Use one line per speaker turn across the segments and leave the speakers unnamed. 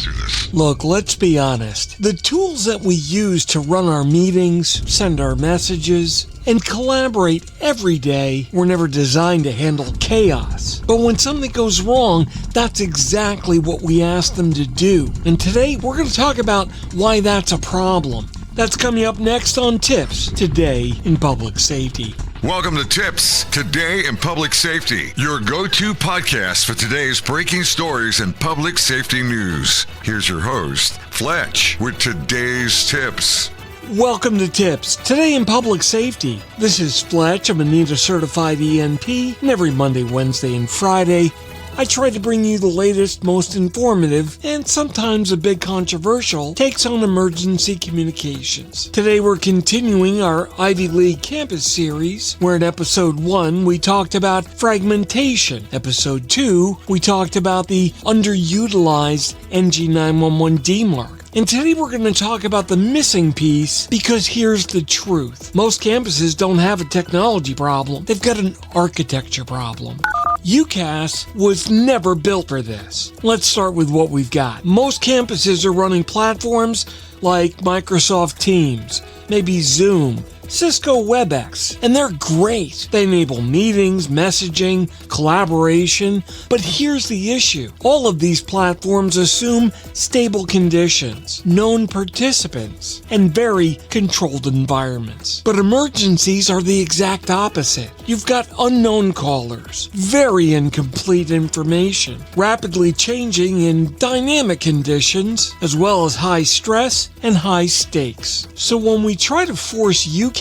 through this.
Look, let's be honest. The tools that we use to run our meetings, send our messages, and collaborate every day were never designed to handle chaos. But when something goes wrong, that's exactly what we ask them to do. And today, we're going to talk about why that's a problem. That's coming up next on TiPS, Today in Public Safety.
Welcome to TiPS, Today in Public Safety, your go-to podcast for today's breaking stories and public safety news. Here's your host, Fletch, with today's tips.
Welcome to TiPS, Today in Public Safety. This is Fletch. I'm a NETA certified ENP, and every Monday, Wednesday, and Friday, I try to bring you the latest, most informative, and sometimes a bit controversial takes on emergency communications. Today we're continuing our Ivy League campus series, where in episode 1 we talked about fragmentation. Episode 2, we talked about the underutilized NG911 DMARC. And today we're going to talk about the missing piece, because here's the truth. Most campuses don't have a technology problem. They've got an architecture problem. UCaas was never built for this. Let's start with what we've got. Most campuses are running platforms like Microsoft Teams, maybe Zoom, Cisco WebEx, and they're great. They enable meetings, messaging, collaboration, but here's the issue. All of these platforms assume stable conditions, known participants, and very controlled environments. But emergencies are the exact opposite. You've got unknown callers, very incomplete information, rapidly changing and dynamic conditions, as well as high stress and high stakes. So when we try to force UCaas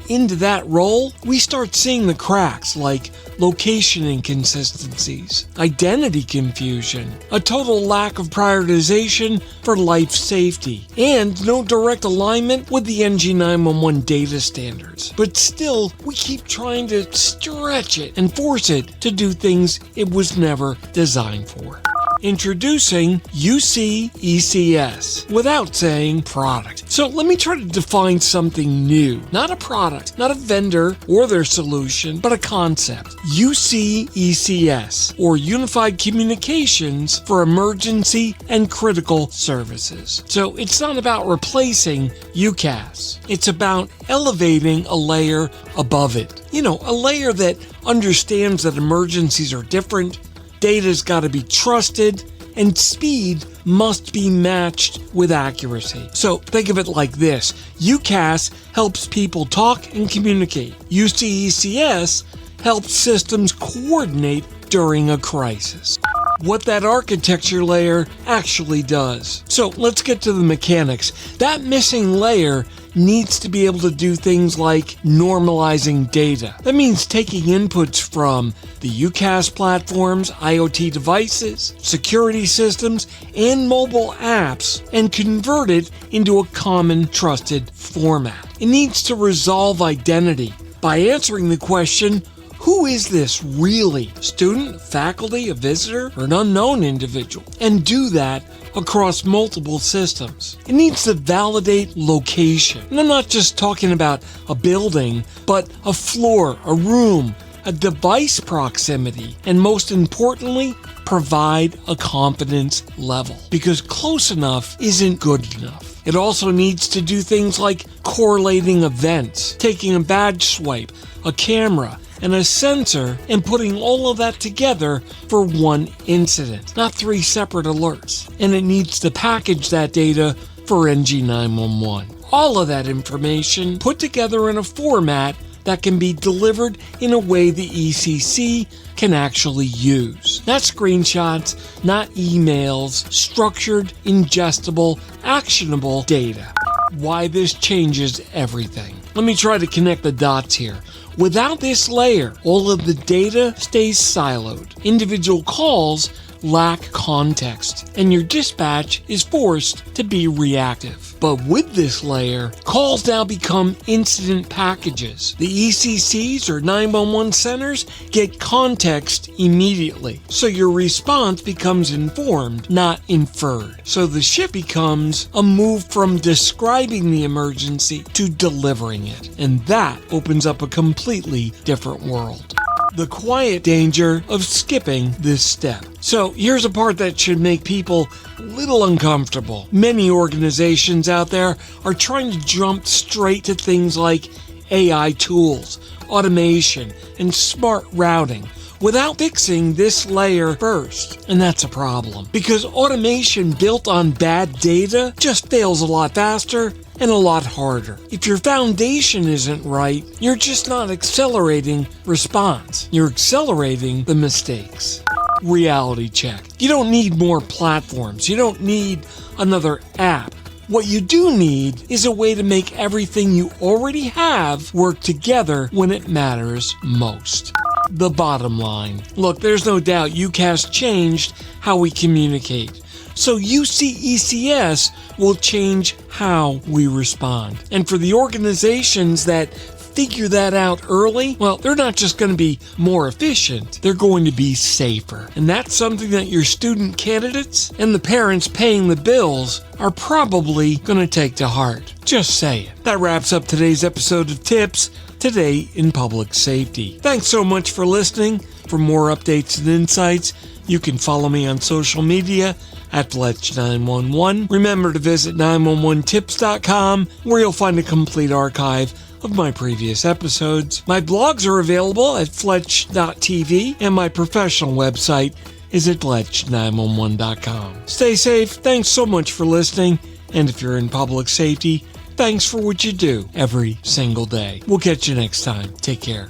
into that role, we start seeing the cracks like location inconsistencies, identity confusion, a total lack of prioritization for life safety, and no direct alignment with the NG911 data standards. But still, we keep trying to stretch it and force it to do things it was never designed for. Introducing UCECS without saying product. So let me try to define something new. Not a product, not a vendor or their solution, but a concept. UCECS, or Unified Communications for Emergency and Critical Services. So it's not about replacing UCaas. It's about elevating a layer above it. A layer that understands that emergencies are different, data's got to be trusted, and speed must be matched with accuracy. So think of it like this. UCaas helps people talk and communicate. UCECS helps systems coordinate during a crisis. What that architecture layer actually does. So let's get to the mechanics. That missing layer needs to be able to do things like normalizing data. That means taking inputs from the UCaas platforms, IoT devices, security systems, and mobile apps and convert it into a common trusted format. It needs to resolve identity by answering the question, who is this really? Student, faculty, a visitor, or an unknown individual? And do that across multiple systems. It needs to validate location. And I'm not just talking about a building, but a floor, a room, a device proximity, and most importantly, provide a confidence level. Because close enough isn't good enough. It also needs to do things like correlating events, taking a badge swipe, a camera, and a sensor, and putting all of that together for one incident, not 3 separate alerts. And it needs to package that data for NG911. All of that information put together in a format that can be delivered in a way the ECC can actually use. Not screenshots, not emails, structured, ingestible, actionable data. Why this changes everything. Let me try to connect the dots here. Without this layer, all of the data stays siloed. Individual calls lack context, and your dispatch is forced to be reactive. But with this layer, calls now become incident packages. The ECCs or 911 centers get context immediately, so your response becomes informed, not inferred. So the shift becomes a move from describing the emergency to delivering it, and that opens up a completely different world. the quiet danger of skipping this step. So here's a part that should make people a little uncomfortable. Many organizations out there are trying to jump straight to things like AI tools, automation, and smart routing without fixing this layer first. And that's a problem, because automation built on bad data just fails a lot faster and a lot harder. If your foundation isn't right, you're just not accelerating response. You're accelerating the mistakes. Reality check. You don't need more platforms. You don't need another app. What you do need is a way to make everything you already have work together when it matters most. The bottom line. Look, there's no doubt UCaas changed how we communicate. So UCECS will change how we respond. And for the organizations that figure that out early, well, they're not just going to be more efficient, they're going to be safer. And that's something that your student candidates and the parents paying the bills are probably going to take to heart. Just saying. That wraps up today's episode of TiPS, Today in Public Safety. Thanks so much for listening. For more updates and insights, you can follow me on social media at Fletch911. Remember to visit 911tips.com, where you'll find a complete archive of my previous episodes. My blogs are available at Fletch.tv, and my professional website is at Fletch911.com. Stay safe. Thanks so much for listening. And if you're in public safety, thanks for what you do every single day. We'll catch you next time. Take care.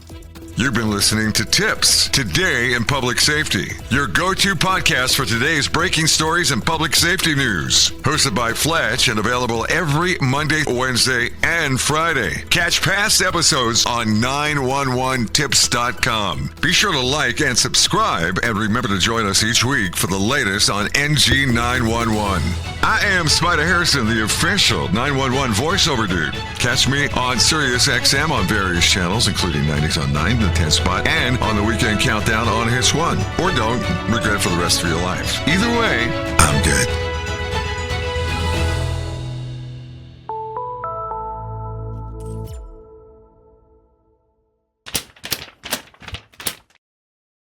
You've been listening to TiPS, Today in Public Safety, your go-to podcast for today's breaking stories and public safety news. Hosted by Fletch and available every Monday, Wednesday, and Friday. Catch past episodes on 911tips.com. Be sure to like and subscribe, and remember to join us each week for the latest on NG911. I am Spider Harrison, the official 911 voiceover dude. Catch me on Sirius XM on various channels, including 90s on 9, the 10 spot, and on the Weekend Countdown on Hits 1. Or don't regret it for the rest of your life. Either way, I'm good.